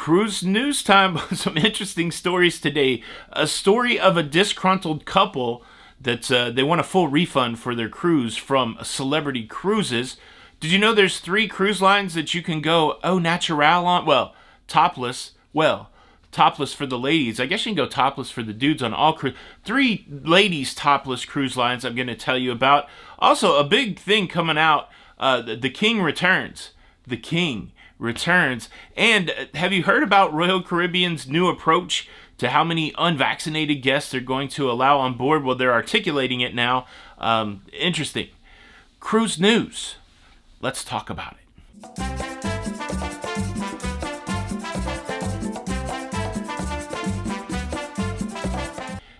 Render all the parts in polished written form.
Cruise news time. Some interesting stories today. A story of a disgruntled couple that they want a full refund for their cruise from Celebrity Cruises. Did you know there's 3 cruise lines that you can go au naturel on? Well, topless. Well, topless for the ladies. I guess you can go topless for the dudes on all cruise. 3 ladies topless cruise lines I'm going to tell you about. Also, a big thing coming out. The King returns. The King returns. And have you heard about Royal Caribbean's new approach to how many unvaccinated guests they're going to allow on board? Well, they're articulating it now. Interesting. Cruise news. Let's talk about it.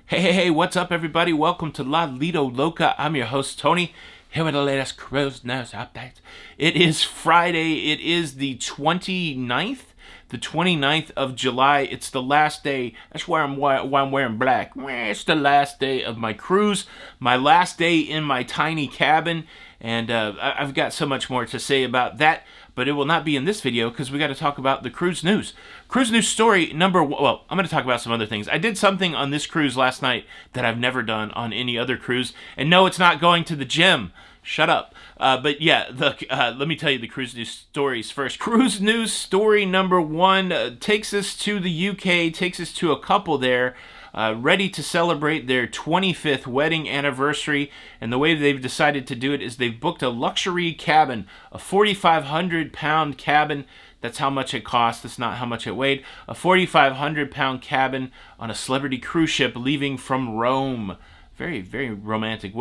Hey, what's up, everybody? Welcome to Lido, Loca. I'm your host, Tony, here with the latest cruise news updates. It is Friday. It is the 29th. The 29th of July. It's the last day. That's why I'm wearing black. It's the last day of my cruise. My last day in my tiny cabin. And I've got so much more to say about that. But it will not be in this video because we got to talk about the cruise news. Cruise news story number 1. Well, I'm going to talk about some other things. I did something on this cruise last night that I've never done on any other cruise. And no, it's not going to the gym. Shut up. But yeah, look, let me tell you the cruise news stories first. Cruise news story number 1 takes us to the UK, takes us to a couple there ready to celebrate their 25th wedding anniversary. And the way they've decided to do it is they've booked a luxury cabin, a 4,500-pound cabin. That's how much it cost. That's not how much it weighed. A 4,500-pound cabin on a Celebrity cruise ship leaving from Rome. Very, very romantic.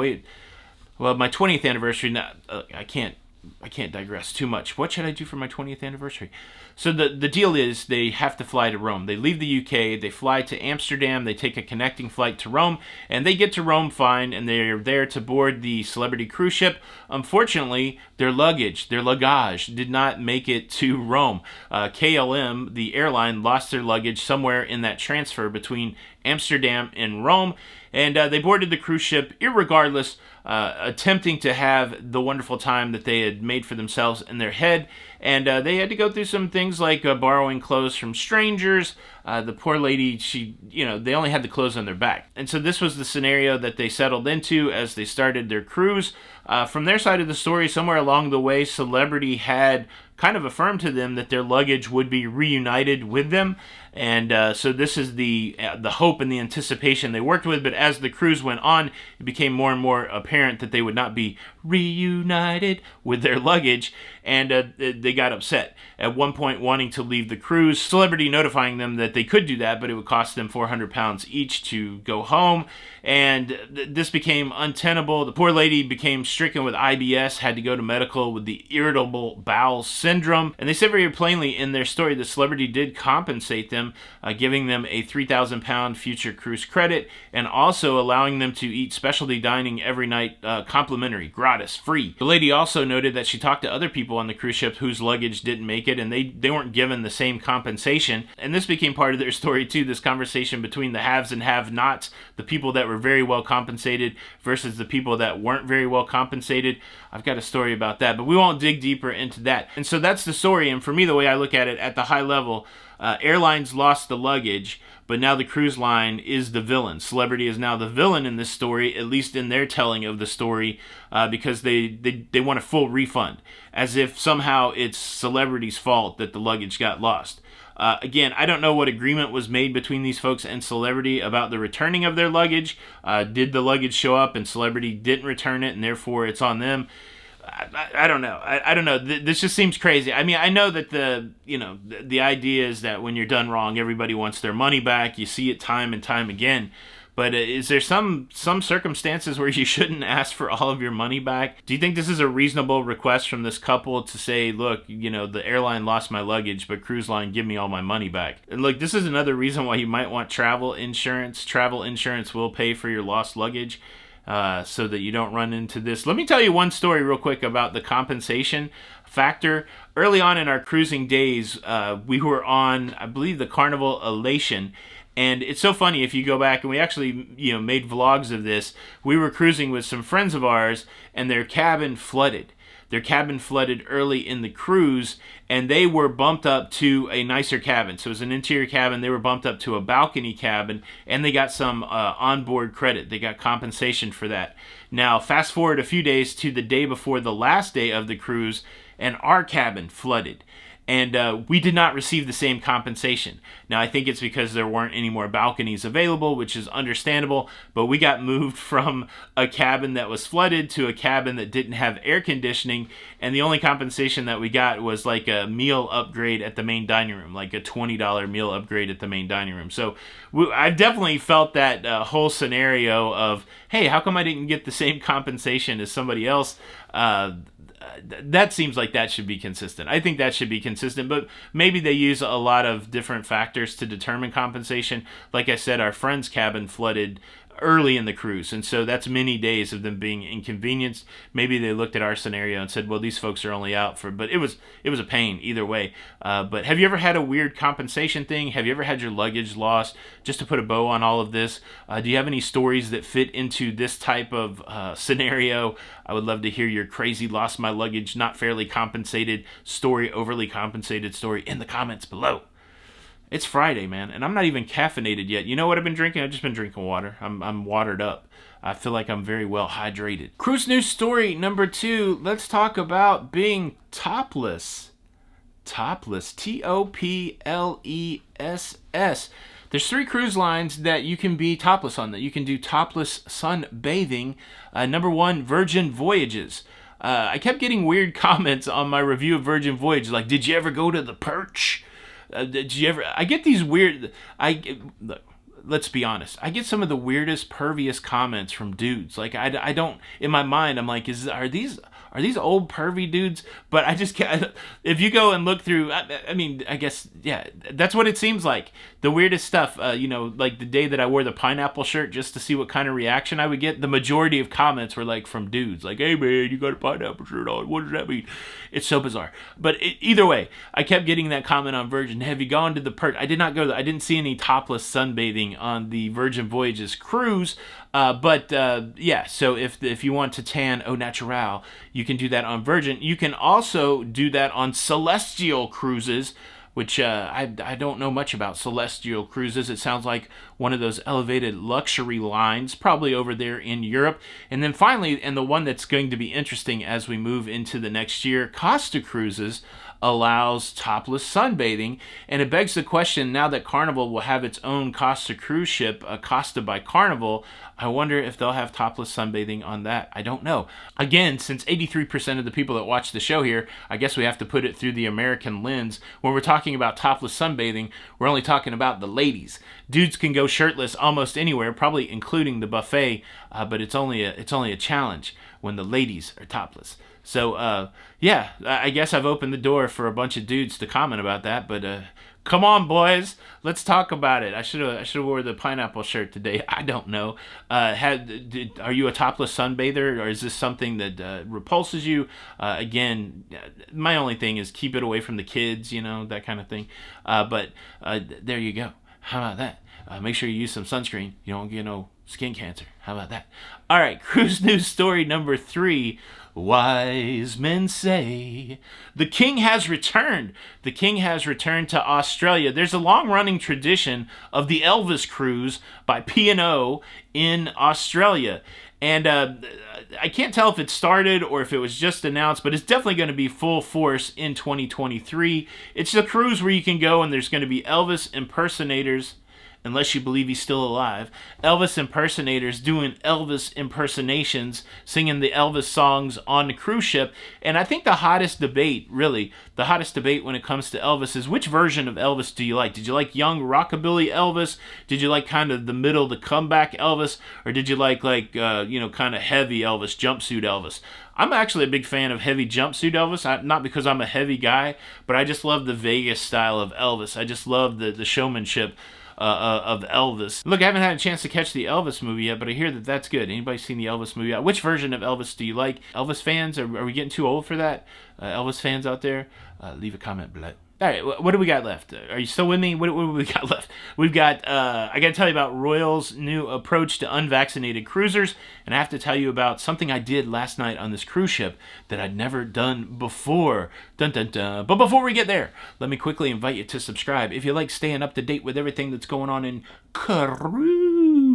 Well, my 20th anniversary, I can't digress too much. What should I do for my 20th anniversary? So the deal is they have to fly to Rome. They leave the UK, they fly to Amsterdam, they take a connecting flight to Rome, and they get to Rome fine, and they're there to board the Celebrity cruise ship. Unfortunately, their luggage did not make it to Rome. KLM, the airline, lost their luggage somewhere in that transfer between Amsterdam and Rome, and they boarded the cruise ship irregardless, attempting to have the wonderful time that they had made for themselves in their head. And they had to go through some things like borrowing clothes from strangers. The poor lady, they only had the clothes on their back. And so this was the scenario that they settled into as they started their cruise. From their side of the story, somewhere along the way, Celebrity had kind of affirmed to them that their luggage would be reunited with them. And so this is the hope and the anticipation they worked with. But as the cruise went on, it became more and more apparent that they would not be reunited with their luggage. And they got upset. At one point, wanting to leave the cruise, Celebrity notifying them that they could do that, but it would cost them £400 each to go home. And this became untenable. The poor lady became stricken with IBS, had to go to medical with the irritable bowel syndrome. And they said very plainly in their story that Celebrity did compensate them, giving them a £3,000 future cruise credit, and also allowing them to eat specialty dining every night, complimentary, gratis, free. The lady also noted that she talked to other people on the cruise ship whose luggage didn't make it, and they weren't given the same compensation. And this became part of their story too, this conversation between the haves and have-nots, the people that were very well compensated versus the people that weren't very well compensated. I've got a story about that, but we won't dig deeper into that. And so that's the story, and for me, the way I look at it at the high level, airlines lost the luggage, but now the cruise line is the villain. Celebrity is now the villain in this story, at least in their telling of the story, because they want a full refund, as if somehow it's Celebrity's fault that the luggage got lost. Again, I don't know what agreement was made between these folks and Celebrity about the returning of their luggage. Did the luggage show up and Celebrity didn't return it, and therefore it's on them? I don't know. I don't know. This just seems crazy. I mean, I know that the idea is that when you're done wrong, everybody wants their money back. You see it time and time again. But is there some circumstances where you shouldn't ask for all of your money back? Do you think this is a reasonable request from this couple to say, look, the airline lost my luggage, but cruise line, give me all my money back? And look, this is another reason why you might want travel insurance. Travel insurance will pay for your lost luggage. So that you don't run into this. Let me tell you one story real quick about the compensation factor. Early on in our cruising days, we were on, I believe, the Carnival Elation. And it's so funny if you go back, and we actually made vlogs of this. We were cruising with some friends of ours, and their cabin flooded. their cabin flooded early in the cruise, and they were bumped up to a nicer cabin. So it was an interior cabin. They were bumped up to a balcony cabin, and they got some onboard credit. They got compensation for that. Now, fast forward a few days to the day before the last day of the cruise, and our cabin flooded. And we did not receive the same compensation. Now, I think it's because there weren't any more balconies available, which is understandable, but we got moved from a cabin that was flooded to a cabin that didn't have air conditioning, and the only compensation that we got was like a meal upgrade at the main dining room, like a $20 meal upgrade at the main dining room. So I've definitely felt that whole scenario of, hey, how come I didn't get the same compensation as somebody else? That seems like that should be consistent. I think that should be consistent, but maybe they use a lot of different factors to determine compensation. Like I said, our friend's cabin flooded early in the cruise, and so that's many days of them being inconvenienced. Maybe they looked at our scenario and said, well, these folks are only out for, but it was a pain either way. But have you ever had a weird compensation thing? Have you ever had your luggage lost? Just to put a bow on all of this, do you have any stories that fit into this type of scenario? I would love to hear your crazy lost my luggage, not fairly compensated story, overly compensated story in the comments below. It's Friday, man, and I'm not even caffeinated yet. You know what I've been drinking? I've just been drinking water. I'm watered up. I feel like I'm very well hydrated. Cruise news story number 2. Let's talk about being topless. Topless. T-O-P-L-E-S-S. There's 3 cruise lines that you can be topless on, that you can do topless sunbathing. Number 1, Virgin Voyages. I kept getting weird comments on my review of Virgin Voyages, like, did you ever go to the Perch? Did you ever? I get these weird. Look, let's be honest. I get some of the weirdest, pervious comments from dudes. Like I don't. In my mind, I'm like, are these old pervy dudes? But I just can't. If you go and look through, I mean, I guess yeah, that's what it seems like. The weirdest stuff. Like the day that I wore the pineapple shirt just to see what kind of reaction I would get. The majority of comments were like from dudes, like, "Hey man, you got a pineapple shirt on. What does that mean?" It's so bizarre. But either way, I kept getting that comment on Virgin. Have you gone to the Perch? I did not go. I didn't see any topless sunbathing on the Virgin Voyages cruise. Yeah, so if you want to tan au natural, you can do that on Virgin. You can also do that on Celestial cruises, which I don't know much about Celestial cruises. It sounds like one of those elevated luxury lines, probably over there in Europe. And then finally, and the one that's going to be interesting as we move into the next year, Costa Cruises allows topless sunbathing, and it begs the question, now that Carnival will have its own Costa cruise ship, Costa by Carnival, I wonder if they'll have topless sunbathing on that. I don't know. Again, since 83% of the people that watch the show here, I guess we have to put it through the American lens. When we're talking about topless sunbathing, we're only talking about the ladies. Dudes can go shirtless almost anywhere, probably including the buffet, but it's only a challenge when the ladies are topless. So, yeah, I guess I've opened the door for a bunch of dudes to comment about that, but come on, boys, let's talk about it. I should have wore the pineapple shirt today. I don't know. Are you a topless sunbather, or is this something that repulses you? Again, my only thing is keep it away from the kids, that kind of thing. But there you go. How about that? Make sure you use some sunscreen. You don't get no skin cancer. How about that? All right, cruise news story number 3. Wise men say the king has returned. The king has returned to Australia. There's a long-running tradition of the Elvis cruise by P&O in Australia. And I can't tell if it started or if it was just announced, but it's definitely going to be full force in 2023. It's a cruise where you can go and there's going to be Elvis impersonators, unless you believe he's still alive, Elvis impersonators doing Elvis impersonations, singing the Elvis songs on the cruise ship. And I think the hottest debate when it comes to Elvis is, which version of Elvis do you like? Did you like young rockabilly Elvis? Did you like kind of the middle, the comeback Elvis? Or did you like kind of heavy Elvis, jumpsuit Elvis? I'm actually a big fan of heavy jumpsuit Elvis, not because I'm a heavy guy, but I just love the Vegas style of Elvis. I just love the showmanship of Elvis. Look, I haven't had a chance to catch the Elvis movie yet, but I hear that that's good. Anybody seen the Elvis movie yet? Which version of Elvis do you like? Elvis fans, are we getting too old for that? Elvis fans out there, leave a comment below. All right, what do we got left? Are you still with me? What do we got left? We've got, I got to tell you about Royal's new approach to unvaccinated cruisers, and I have to tell you about something I did last night on this cruise ship that I'd never done before. Dun dun dun. But before we get there, let me quickly invite you to subscribe. If you like staying up to date with everything that's going on in cruising,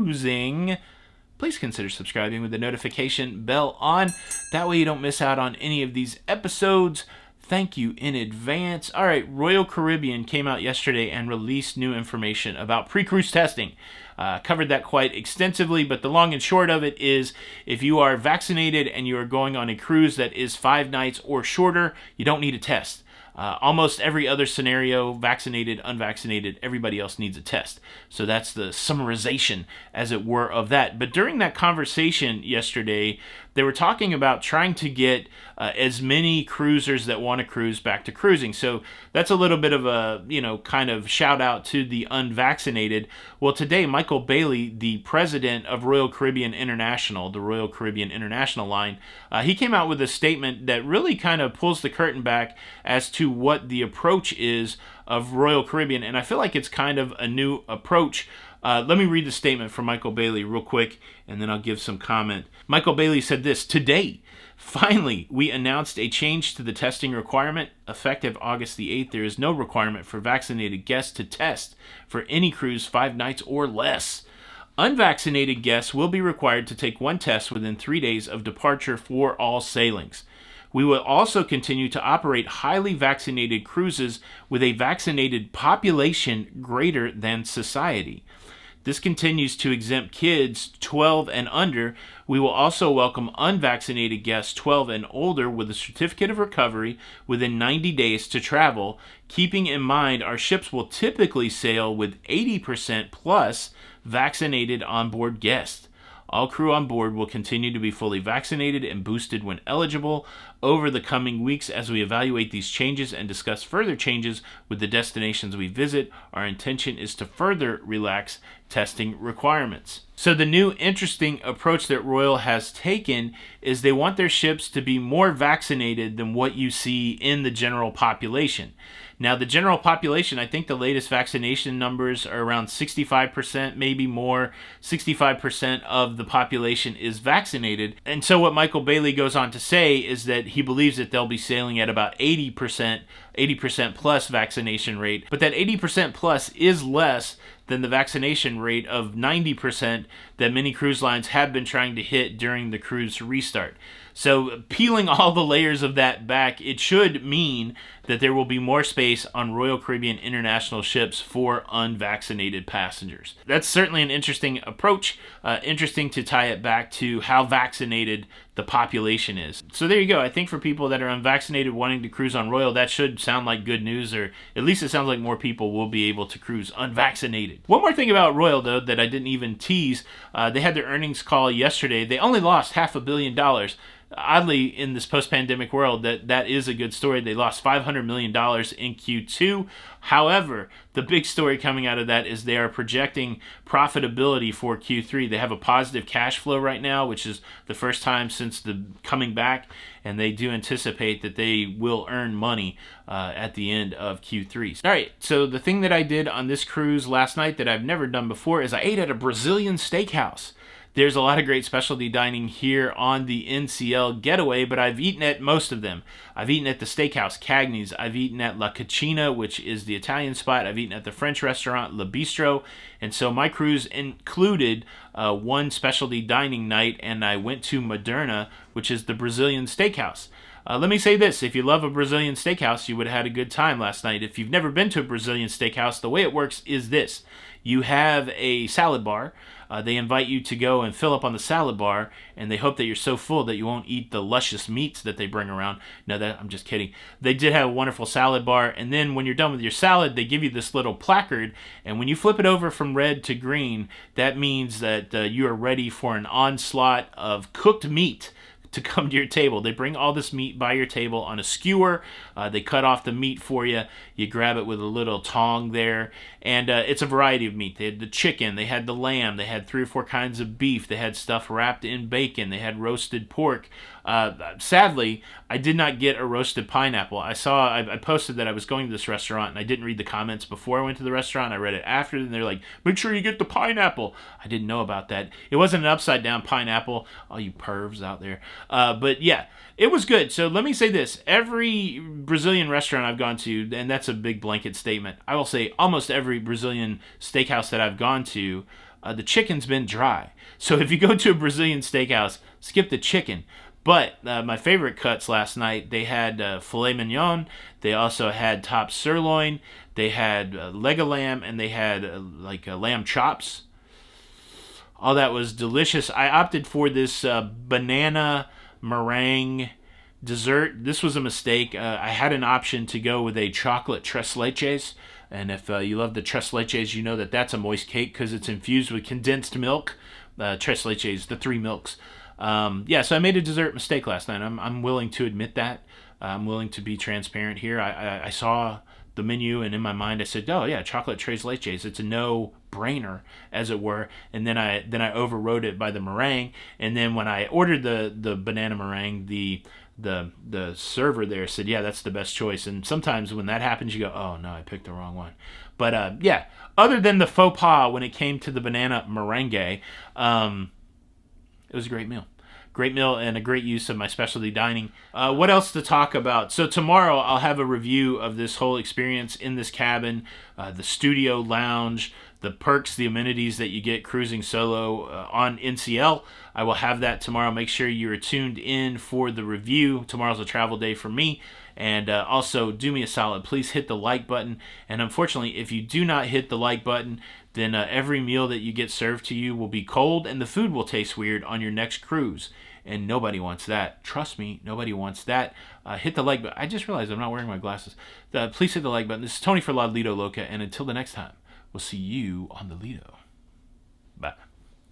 please consider subscribing with the notification bell on. That way you don't miss out on any of these episodes. Thank you in advance. All right, Royal Caribbean came out yesterday and released new information about pre-cruise testing. Covered that quite extensively, but the long and short of it is if you are vaccinated and you are going on a cruise that is 5 nights or shorter, you don't need a test. Almost every other scenario, vaccinated, unvaccinated, everybody else needs a test. So that's the summarization, as it were, of that. But during that conversation yesterday, they were talking about trying to get as many cruisers that want to cruise back to cruising. So that's a little bit of a, kind of shout out to the unvaccinated. Well, today, Michael Bailey, the president of Royal Caribbean International, the Royal Caribbean International line, he came out with a statement that really kind of pulls the curtain back as to what the approach is of Royal Caribbean. And I feel like it's kind of a new approach. Let me read the statement from Michael Bailey real quick, and then I'll give some comment. Michael Bailey said this: "Today, finally, we announced a change to the testing requirement. Effective August the 8th, there is no requirement for vaccinated guests to test for any cruise 5 nights or less. Unvaccinated guests will be required to take 1 test within 3 days of departure for all sailings. We will also continue to operate highly vaccinated cruises with a vaccinated population greater than society. This continues to exempt kids 12 and under. We will also welcome unvaccinated guests 12 and older with a certificate of recovery within 90 days to travel, keeping in mind our ships will typically sail with 80% plus vaccinated onboard guests. All crew on board will continue to be fully vaccinated and boosted when eligible. Over the coming weeks, as we evaluate these changes and discuss further changes with the destinations we visit, our intention is to further relax testing requirements." So the new interesting approach that Royal has taken is they want their ships to be more vaccinated than what you see in the general population. Now, the general population, I think the latest vaccination numbers are around 65%, maybe more. 65% of the population is vaccinated. And so what Michael Bailey goes on to say is that he believes that they'll be sailing at about 80% plus vaccination rate. But that 80% plus is less than the vaccination rate of 90% that many cruise lines have been trying to hit during the cruise restart. So peeling all the layers of that back, it should mean that there will be more space on Royal Caribbean International ships for unvaccinated passengers. That's certainly an interesting approach, interesting to tie it back to how vaccinated the population is. So there you go. I think for people that are unvaccinated wanting to cruise on Royal, that should sound like good news, or at least it sounds like more people will be able to cruise unvaccinated. One more thing about Royal, though, that I didn't even tease. They had their earnings call yesterday. They only lost $500 million. Oddly, in this post-pandemic world, that is a good story. They lost $500 million in Q2. However, the big story coming out of that is they are projecting profitability for Q3. They have a positive cash flow right now, which is the first time since the coming back, and they do anticipate that they will earn money at the end of Q3. All right, so the thing that I did on this cruise last night that I've never done before is I ate at a Brazilian steakhouse. There's a lot of great specialty dining here on the NCL Getaway, but I've eaten at most of them. I've eaten at the Steakhouse Cagney's. I've eaten at La Cucina, which is the Italian spot. I've eaten at the French restaurant Le Bistro. And so my cruise included one specialty dining night, and I went to Moderna, which is the Brazilian steakhouse. Let me say this. If you love a Brazilian steakhouse, you would have had a good time last night. If you've never been to a Brazilian steakhouse, the way it works is this. You have a salad bar. They invite you to go and fill up on the salad bar, and they hope that you're so full that you won't eat the luscious meats that they bring around. No, I'm just kidding. They did have a wonderful salad bar, and then when you're done with your salad, they give you this little placard, and when you flip it over from red to green, that means that you are ready for an onslaught of cooked meat. to come to your table. They bring all this meat by your table on a skewer. They cut off the meat for you. You grab it with a little tong there, and it's a variety of meat. They had the chicken, they had the lamb, they had 3 or 4 kinds of beef, they had stuff wrapped in bacon, they had roasted pork. Sadly, I did not get a roasted pineapple. I posted that I was going to this restaurant, and I didn't read the comments before I went to the restaurant. I read it after, and they're like, make sure you get the pineapple. I didn't know about that. It wasn't an upside down pineapple. All you pervs out there. But yeah, it was good. So let me say this. Every Brazilian restaurant I've gone to, and that's a big blanket statement, I will say almost every Brazilian steakhouse that I've gone to, the chicken's been dry. So if you go to a Brazilian steakhouse, skip the chicken. But my favorite cuts last night, they had filet mignon, they also had top sirloin, they had leg of lamb, and they had lamb chops. All that was delicious. I opted for this banana meringue dessert. This was a mistake. I had an option to go with a chocolate tres leches. And if you love the tres leches, you know that that's a moist cake because it's infused with condensed milk. Tres leches, the 3 milks. So I made a dessert mistake last night. I'm willing to admit that. I'm willing to be transparent here. I saw the menu, and in my mind I said, oh yeah, chocolate tres leches. It's a no-brainer, as it were. And then I overrode it by the meringue. And then when I ordered the banana meringue, the server there said, yeah, that's the best choice. And sometimes when that happens, you go, oh no, I picked the wrong one. But other than the faux pas when it came to the banana meringue, it was a great meal. Great meal and a great use of my specialty dining. What else to talk about? So tomorrow I'll have a review of this whole experience in this cabin, the studio lounge, the perks, the amenities that you get cruising solo on NCL. I will have that tomorrow. Make sure you're tuned in for the review. Tomorrow's a travel day for me. And also, do me a solid. Please hit the like button. And unfortunately, if you do not hit the like button, then every meal that you get served to you will be cold and the food will taste weird on your next cruise. And nobody wants that. Trust me, nobody wants that. Hit the like button. I just realized I'm not wearing my glasses. Please hit the like button. This is Tony for Lido, Loca. And until the next time, we'll see you on the Lido.